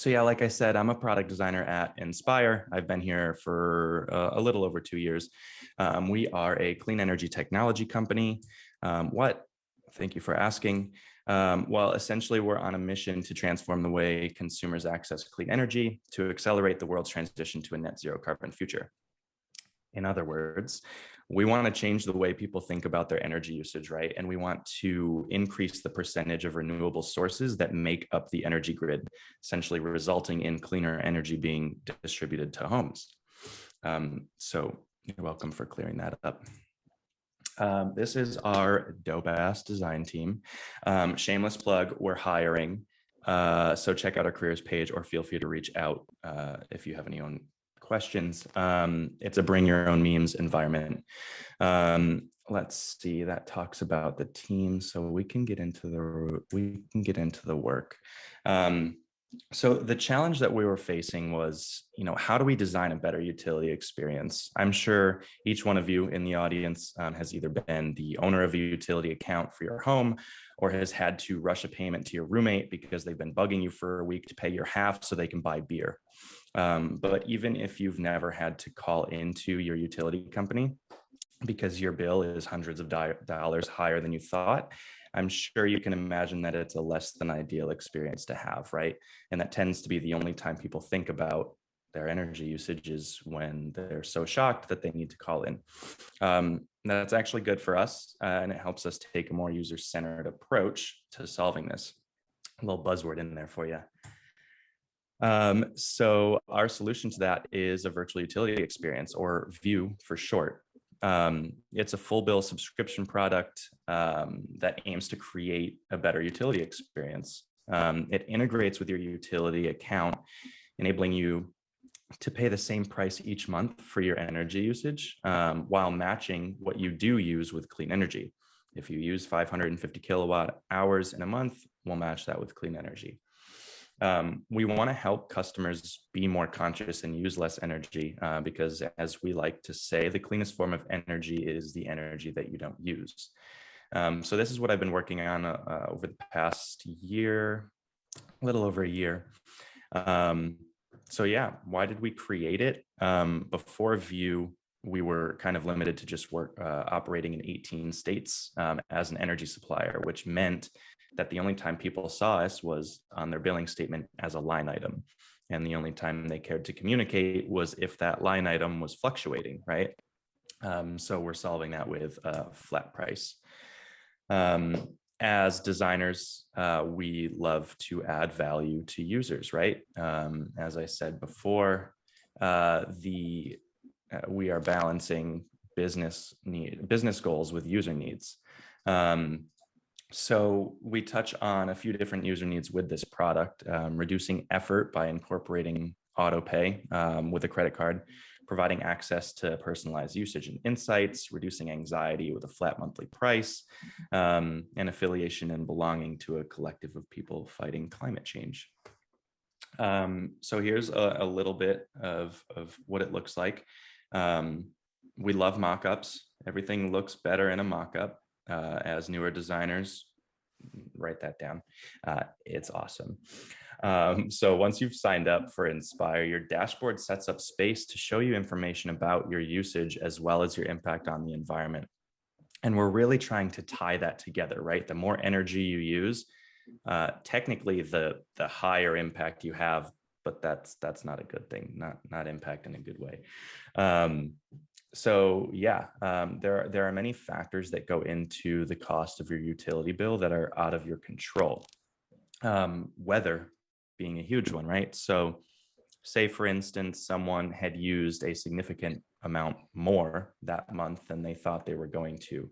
So yeah, like I said, I'm a product designer at Inspire. I've been here for a little over 2 years. We are a clean energy technology company. What? Thank you for asking. Well, essentially, we're on a mission to transform the way consumers access clean energy to accelerate the world's transition to a net zero carbon future. In other words, we want to change the way people think about their energy usage, right? And we want to increase the percentage of renewable sources that make up the energy grid, essentially resulting in cleaner energy being distributed to homes. So you're welcome for clearing that up. This is our dope-ass design team. Shameless plug, we're hiring. So check out our careers page or feel free to reach out if you have any own questions. It's a bring your own memes environment. Let's see, that talks about the team, so we can get into the work. So the challenge that we were facing was, how do we design a better utility experience? I'm sure each one of you in the audience has either been the owner of a utility account for your home or has had to rush a payment to your roommate because they've been bugging you for a week to pay your half so they can buy beer. But even if you've never had to call into your utility company because your bill is hundreds of dollars higher than you thought, I'm sure you can imagine that it's a less than ideal experience to have, right? And that tends to be the only time people think about their energy usage is when they're so shocked that they need to call in. That's actually good for us, and it helps us take a more user-centered approach to solving this. A little buzzword in there for you. So our solution to that is a virtual utility experience, or VUE for short. It's a full bill subscription product that aims to create a better utility experience. It integrates with your utility account, enabling you to pay the same price each month for your energy usage while matching what you do use with clean energy. If you use 550 kilowatt hours in a month, we'll match that with clean energy. We want to help customers be more conscious and use less energy because, as we like to say, the cleanest form of energy is the energy that you don't use. So this is what I've been working on over the past year, a little over a year. So yeah, why did we create it? Before VUE, we were kind of limited to just operating in 18 states as an energy supplier, which meant that the only time people saw us was on their billing statement as a line item. And the only time they cared to communicate was if that line item was fluctuating, right? So we're solving that with a flat price. As designers, we love to add value to users, right? As I said before, we are balancing business goals with user needs. So we touch on a few different user needs with this product, reducing effort by incorporating auto pay with a credit card, providing access to personalized usage and insights, reducing anxiety with a flat monthly price, and affiliation and belonging to a collective of people fighting climate change. So here's a little bit of what it looks like. We love mock-ups. Everything looks better in a mock-up. As newer designers, write that down. It's awesome. So once you've signed up for Inspire, your dashboard sets up space to show you information about your usage as well as your impact on the environment. And we're really trying to tie that together, right? The more energy you use, technically the higher impact you have, but that's not a good thing, not impact in a good way. So yeah, there are many factors that go into the cost of your utility bill that are out of your control. Weather being a huge one, right? So say, for instance, someone had used a significant amount more that month than they thought they were going to.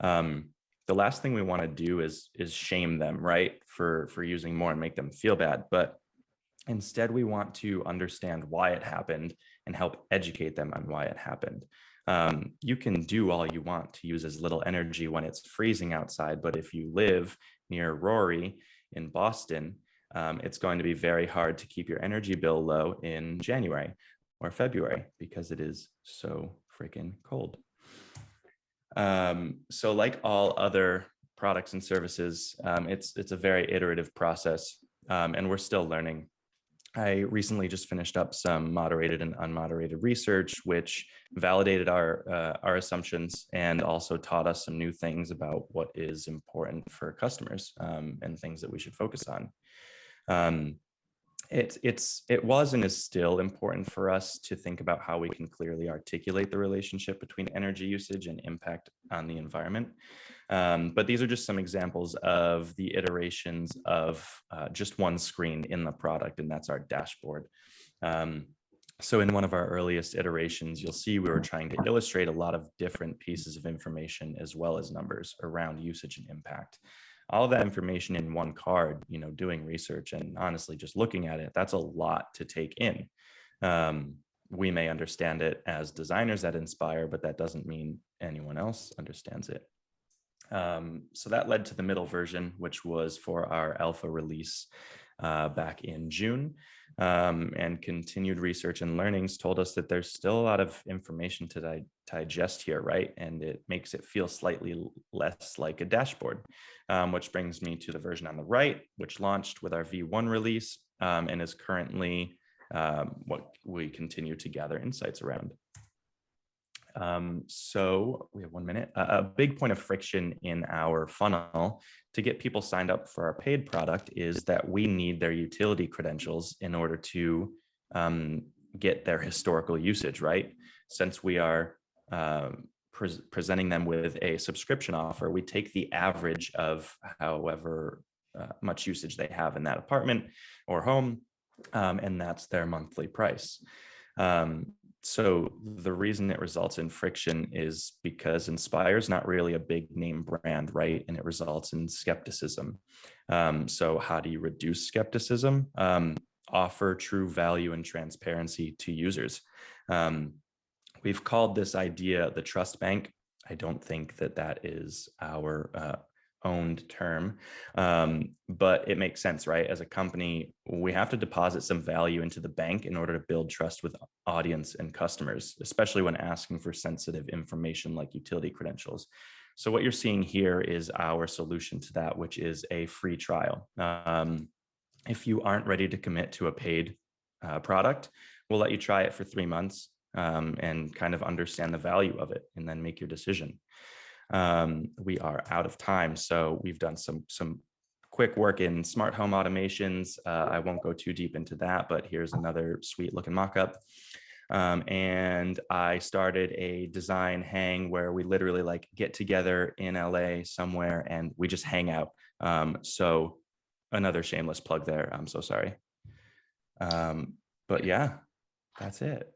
The last thing we want to do is shame them, right, for using more and make them feel bad. But instead, we want to understand why it happened and help educate them on why it happened. You can do all you want to use as little energy when it's freezing outside, but if you live near Rory in Boston, it's going to be very hard to keep your energy bill low in January or February because it is so freaking cold. So like all other products and services, it's a very iterative process, and we're still learning. I recently just finished up some moderated and unmoderated research, which validated our assumptions and also taught us some new things about what is important for customers, and things that we should focus on. Um, it was and is still important for us to think about how we can clearly articulate the relationship between energy usage and impact on the environment. But these are just some examples of the iterations of just one screen in the product, and that's our dashboard. So in one of our earliest iterations, you'll see we were trying to illustrate a lot of different pieces of information as well as numbers around usage and impact. All of that information in one card, doing research and honestly just looking at it, that's a lot to take in. We may understand it as designers at Inspire, but that doesn't mean anyone else understands it. So that led to the middle version, which was for our alpha release back in June. And continued research and learnings told us that there's still a lot of information to digest here, right? And it makes it feel slightly less like a dashboard, which brings me to the version on the right, which launched with our V1 release and is currently what we continue to gather insights around. So we have 1 minute. A big point of friction in our funnel to get people signed up for our paid product is that we need their utility credentials in order to get their historical usage, right? Since we are presenting them with a subscription offer, we take the average of however much usage they have in that apartment or home, and that's their monthly price. So the reason it results in friction is because Inspire is not really a big name brand, right? And it results in skepticism. So how do you reduce skepticism? Offer true value and transparency to users. We've called this idea the trust bank. I don't think that is our owned term, but it makes sense, right? As a company, we have to deposit some value into the bank in order to build trust with audience and customers, especially when asking for sensitive information like utility credentials. So what you're seeing here is our solution to that, which is a free trial. If you aren't ready to commit to a paid product, we'll let you try it for 3 months and kind of understand the value of it and then make your decision. We are out of time, so we've done some quick work in smart home automations. I won't go too deep into that, but here's another sweet looking mock-up. And I started a design hang where we literally like get together in LA somewhere and we just hang out. So another shameless plug there. I'm so sorry. But yeah, that's it.